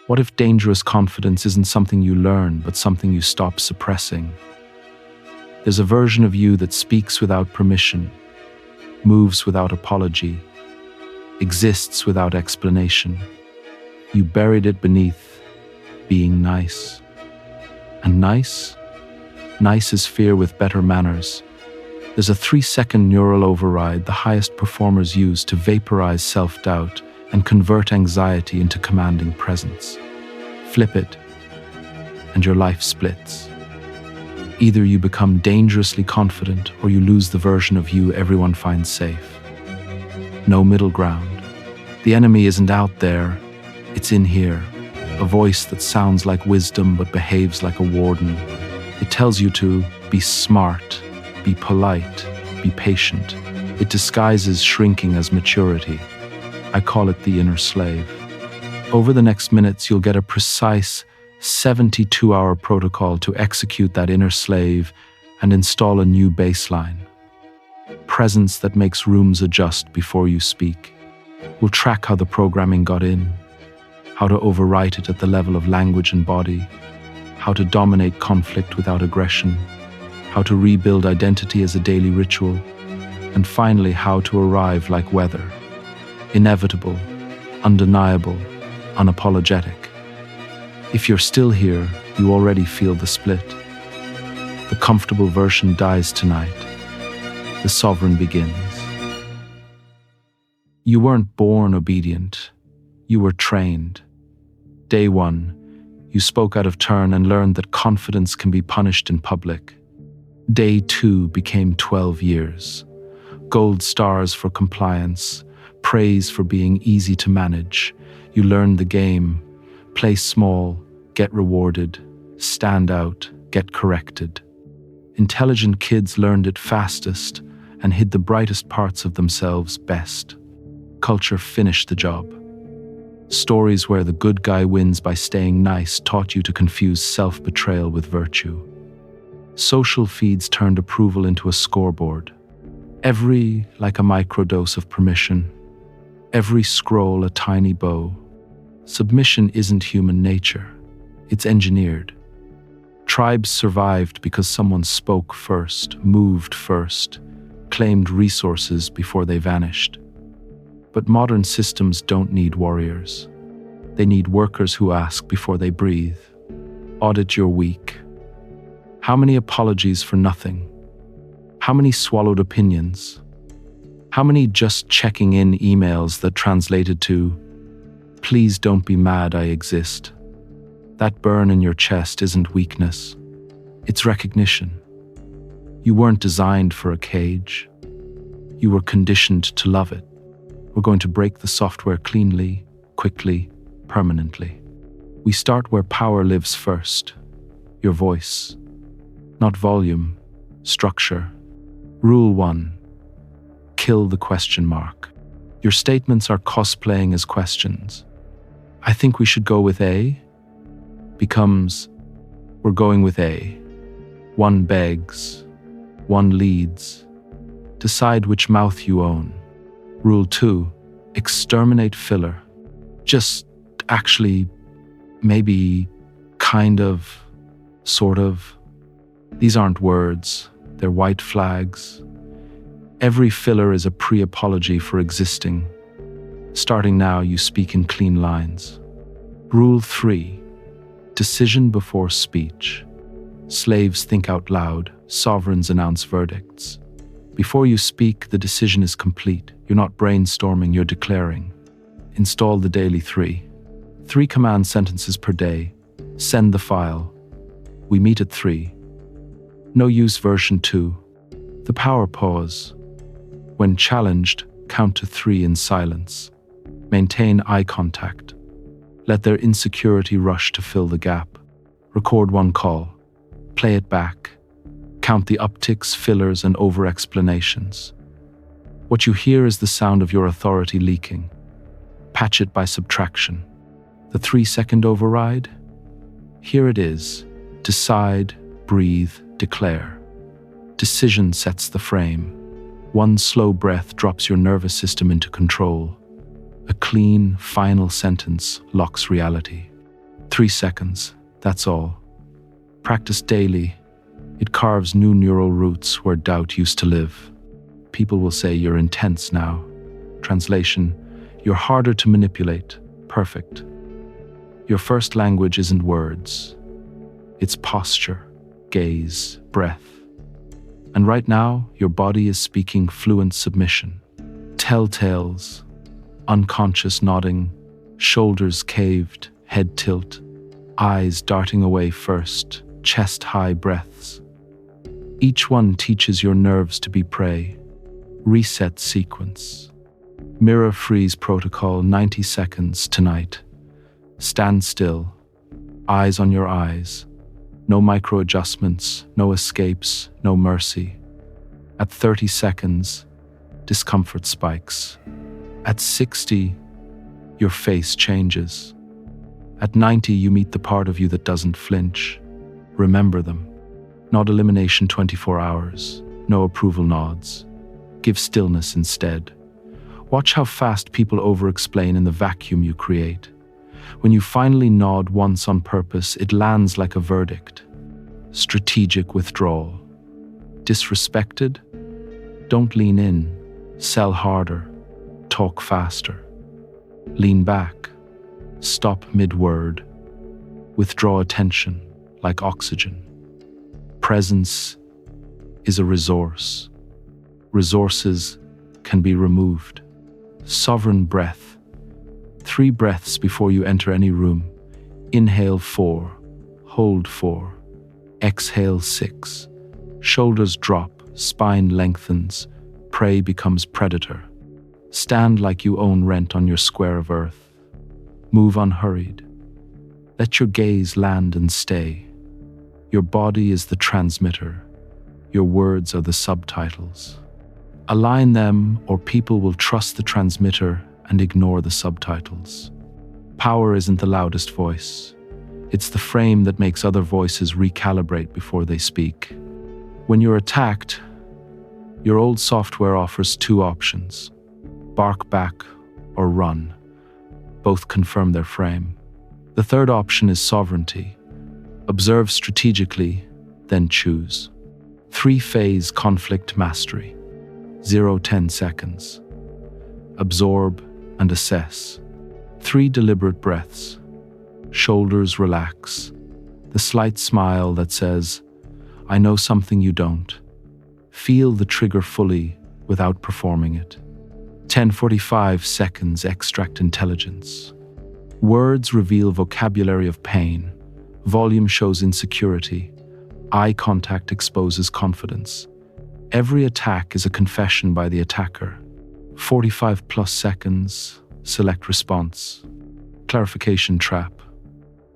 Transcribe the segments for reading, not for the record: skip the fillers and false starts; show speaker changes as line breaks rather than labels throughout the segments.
What if dangerous confidence isn't something you learn, but something you stop suppressing? There's a version of you that speaks without permission, moves without apology, exists without explanation. You buried it beneath being nice. And nice? Nice is fear with better manners. There's a 3-second neural override the highest performers use to vaporize self-doubt and convert anxiety into commanding presence. Flip it, and your life splits. Either you become dangerously confident or you lose the version of you everyone finds safe. No middle ground. The enemy isn't out there, it's in here. A voice that sounds like wisdom but behaves like a warden. It tells you to be smart, be polite, be patient. It disguises shrinking as maturity. I call it the inner slave. Over the next minutes, you'll get a precise 72-hour protocol to execute that inner slave and install a new baseline. Presence that makes rooms adjust before you speak. We'll track how the programming got in, how to overwrite it at the level of language and body, how to dominate conflict without aggression, how to rebuild identity as a daily ritual, and finally how to arrive like weather. Inevitable, undeniable, unapologetic. If you're still here, you already feel the split. The comfortable version dies tonight. The sovereign begins. You weren't born obedient. You were trained. Day 1, you spoke out of turn and learned that confidence can be punished in public. Day 2 became 12 years. Gold stars for compliance, praise for being easy to manage. You learned the game. Play small, get rewarded. Stand out, get corrected. Intelligent kids learned it fastest and hid the brightest parts of themselves best. Culture finished the job. Stories where the good guy wins by staying nice taught you to confuse self-betrayal with virtue. Social feeds turned approval into a scoreboard. Every like a microdose of permission. Every scroll a tiny bow. Submission isn't human nature. It's engineered. Tribes survived because someone spoke first, moved first, claimed resources before they vanished. But modern systems don't need warriors. They need workers who ask before they breathe. Audit your week. How many apologies for nothing? How many swallowed opinions? How many just checking in emails that translated to, "Please don't be mad I exist"? That burn in your chest isn't weakness. It's recognition. You weren't designed for a cage. You were conditioned to love it. We're going to break the software cleanly, quickly, permanently. We start where power lives first. Your voice. Not volume, structure. Rule 1. Kill the question mark. Your statements are cosplaying as questions. I think we should go with A becomes, we're going with A. One begs, one leads. Decide which mouth you own. Rule 2, exterminate filler. Just actually, maybe, kind of, sort of. These aren't words, they're white flags. Every filler is a pre-apology for existing. Starting now, you speak in clean lines. Rule 3, decision before speech. Slaves think out loud, sovereigns announce verdicts. Before you speak, the decision is complete. You're not brainstorming, you're declaring. Install the daily 3. 3 command sentences per day. Send the file. We meet at 3. No use version 2. The power pause. When challenged, count to 3 in silence. Maintain eye contact. Let their insecurity rush to fill the gap. Record 1 call. Play it back. Count the upticks, fillers, and over-explanations. What you hear is the sound of your authority leaking. Patch it by subtraction. The 3-second override? Here it is. Decide, breathe, declare. Decision sets the frame. 1 slow breath drops your nervous system into control. A clean, final sentence locks reality. 3 seconds, that's all. Practice daily. It carves new neural roots where doubt used to live. People will say you're intense now. Translation, you're harder to manipulate. Perfect. Your first language isn't words. It's posture, gaze, breath. And right now, your body is speaking fluent submission. Telltales, unconscious nodding, shoulders caved, head tilt, eyes darting away first, chest-high breaths. Each one teaches your nerves to be prey. Reset sequence. Mirror freeze protocol, 90 seconds tonight. Stand still, eyes on your eyes. No micro adjustments, no escapes, no mercy. At 30 seconds, discomfort spikes. At 60, your face changes. At 90, you meet the part of you that doesn't flinch. Remember them. Not elimination 24 hours, no approval nods. Give stillness instead. Watch how fast people over-explain in the vacuum you create. When you finally nod once on purpose, it lands like a verdict. Strategic withdrawal. Disrespected? Don't lean in. Sell harder. Talk faster. Lean back. Stop mid-word. Withdraw attention, like oxygen. Presence is a resource. Resources can be removed. Sovereign breath. 3 breaths before you enter any room. Inhale 4, hold 4, exhale 6. Shoulders drop, spine lengthens, prey becomes predator. Stand like you own rent on your square of earth. Move unhurried. Let your gaze land and stay. Your body is the transmitter. Your words are the subtitles. Align them, or people will trust the transmitter and ignore the subtitles. Power isn't the loudest voice. It's the frame that makes other voices recalibrate before they speak. When you're attacked, your old software offers 2 options: bark back or run. Both confirm their frame. The third option is sovereignty. Observe strategically, then choose. 3-phase conflict mastery. 0-10 seconds. Absorb and assess. 3 deliberate breaths. Shoulders relax. The slight smile that says, I know something you don't. Feel the trigger fully without performing it. 10-45 seconds extract intelligence. Words reveal vocabulary of pain. Volume shows insecurity. Eye contact exposes confidence. Every attack is a confession by the attacker. 45+ seconds, select response. Clarification trap.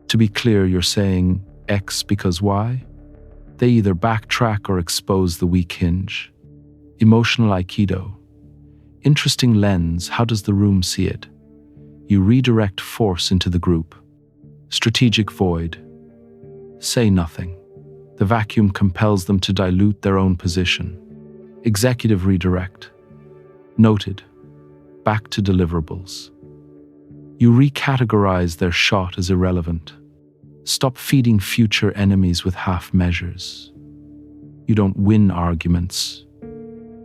To be clear, you're saying X because Y? They either backtrack or expose the weak hinge. Emotional Aikido. Interesting lens, how does the room see it? You redirect force into the group. Strategic void. Say nothing. The vacuum compels them to dilute their own position. Executive redirect. Noted. Back to deliverables. You recategorize their shot as irrelevant. Stop feeding future enemies with half measures. You don't win arguments.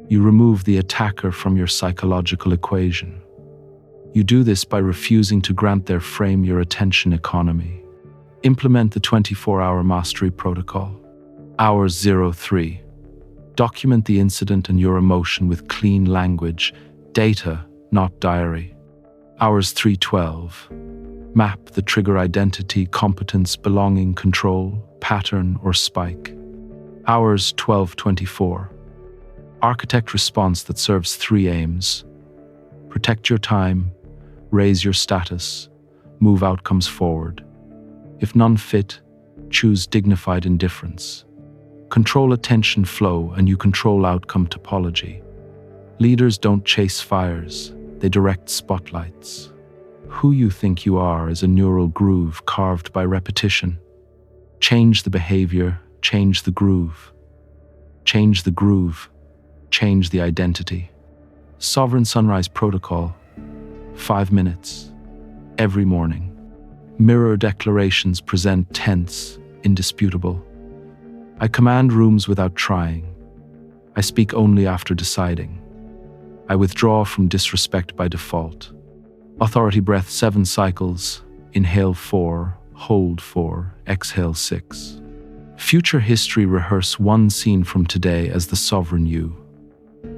You remove the attacker from your psychological equation. You do this by refusing to grant their frame your attention economy. Implement the 24-hour mastery protocol. Hours 03. Document the incident and your emotion with clean language, data, not diary. Hours 312. Map the trigger identity, competence, belonging, control, pattern, or spike. Hours 1224. Architect response that serves 3 aims. Protect your time, raise your status, move outcomes forward. If none fit, choose dignified indifference. Control attention flow and you control outcome topology. Leaders don't chase fires, they direct spotlights. Who you think you are is a neural groove carved by repetition. Change the behavior, change the groove. Change the groove, change the identity. Sovereign Sunrise Protocol, 5 minutes, every morning. Mirror declarations present tense, indisputable. I command rooms without trying. I speak only after deciding. I withdraw from disrespect by default. Authority breath 7 cycles. Inhale 4, hold 4, exhale 6. Future history rehearse one scene from today as the sovereign you.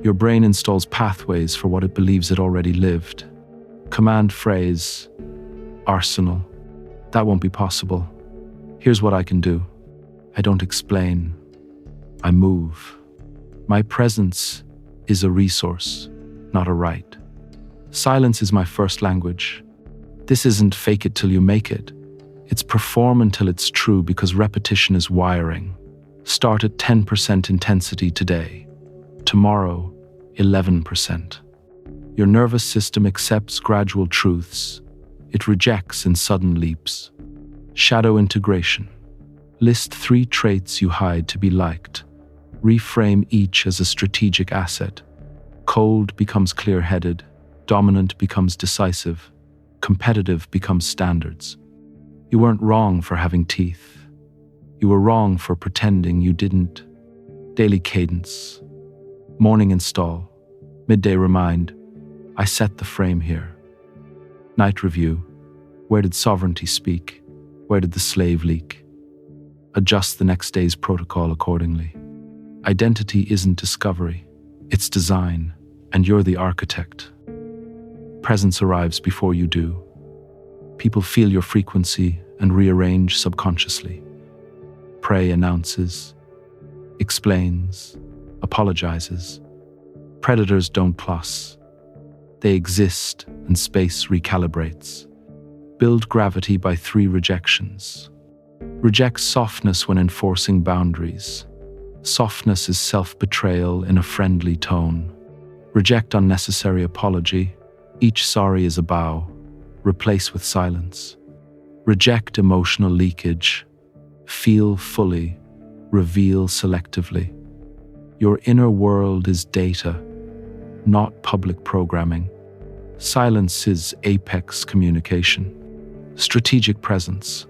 Your brain installs pathways for what it believes it already lived. Command phrase, arsenal. That won't be possible. Here's what I can do. I don't explain. I move. My presence is a resource, not a right. Silence is my first language. This isn't fake it till you make it. It's perform until it's true because repetition is wiring. Start at 10% intensity today. Tomorrow, 11%. Your nervous system accepts gradual truths. It rejects in sudden leaps. Shadow integration. List 3 traits you hide to be liked. Reframe each as a strategic asset. Cold becomes clear-headed. Dominant becomes decisive. Competitive becomes standards. You weren't wrong for having teeth. You were wrong for pretending you didn't. Daily cadence. Morning install. Midday remind. I set the frame here. Night review. Where did sovereignty speak? Where did the slave leak? Adjust the next day's protocol accordingly. Identity isn't discovery. It's design, and you're the architect. Presence arrives before you do. People feel your frequency and rearrange subconsciously. Prey announces, explains, apologizes. Predators don't plus. They exist and space recalibrates. Build gravity by 3 rejections. Reject softness when enforcing boundaries. Softness is self-betrayal in a friendly tone. Reject unnecessary apology. Each sorry is a bow. Replace with silence. Reject emotional leakage. Feel fully. Reveal selectively. Your inner world is data, not public programming. Silence is apex communication. Strategic presence.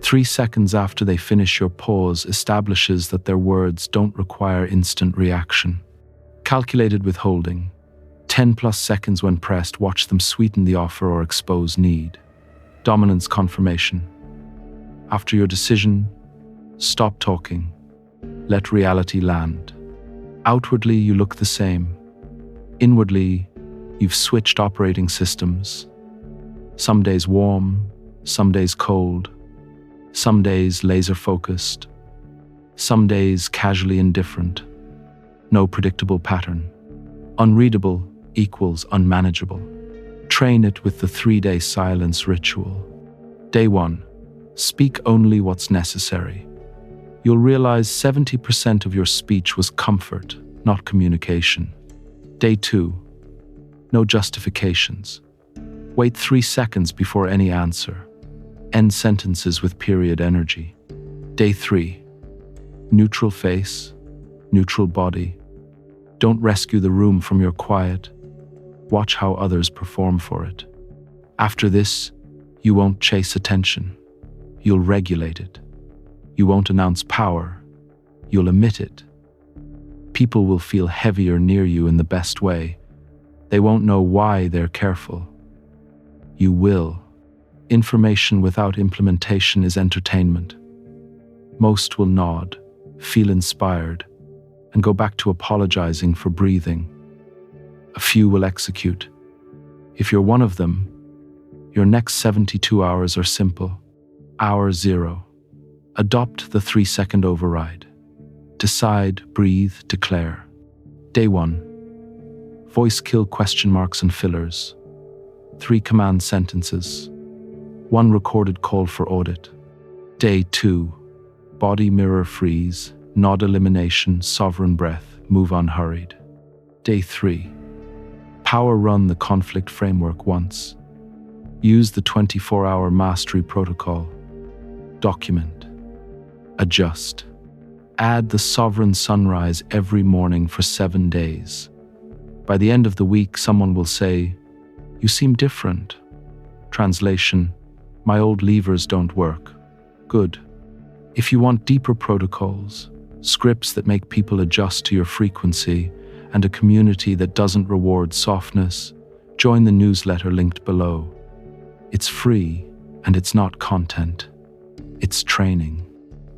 3 seconds after they finish your pause establishes that their words don't require instant reaction. Calculated withholding. 10+ seconds when pressed, watch them sweeten the offer or expose need. Dominance confirmation. After your decision, stop talking. Let reality land. Outwardly, you look the same. Inwardly, you've switched operating systems. Some days warm, some days cold. Some days laser-focused. Some days casually indifferent. No predictable pattern. Unreadable equals unmanageable. Train it with the 3-day silence ritual. Day 1. Speak only what's necessary. You'll realize 70% of your speech was comfort, not communication. Day 2. No justifications. Wait 3 seconds before any answer. End sentences with period energy. Day 3. Neutral face, neutral body. Don't rescue the room from your quiet. Watch how others perform for it. After this, you won't chase attention. You'll regulate it. You won't announce power. You'll emit it. People will feel heavier near you in the best way. They won't know why they're careful. You will. Information without implementation is entertainment. Most will nod, feel inspired, and go back to apologizing for breathing. A few will execute. If you're one of them, your next 72 hours are simple. Hour 0. Adopt the 3-second override. Decide, breathe, declare. Day 1. Voice kill question marks and fillers. 3 command sentences. 1 recorded call for audit. Day 2. Body mirror freeze, nod elimination, sovereign breath, move unhurried. Day 3. Power run the conflict framework once. Use the 24-hour mastery protocol. Document. Adjust. Add the sovereign sunrise every morning for 7 days. By the end of the week, someone will say, "You seem different." Translation: My old levers don't work. Good. If you want deeper protocols, scripts that make people adjust to your frequency, and a community that doesn't reward softness, join the newsletter linked below. It's free, and it's not content. It's training.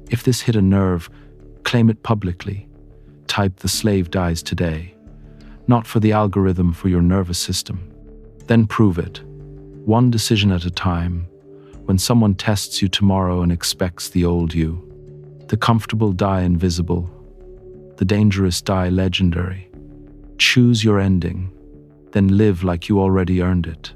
If this hit a nerve, claim it publicly. Type "The slave dies today." Not for the algorithm, for your nervous system. Then prove it. One decision at a time. When someone tests you tomorrow and expects the old you. The comfortable die invisible. The dangerous die legendary. Choose your ending. Then live like you already earned it.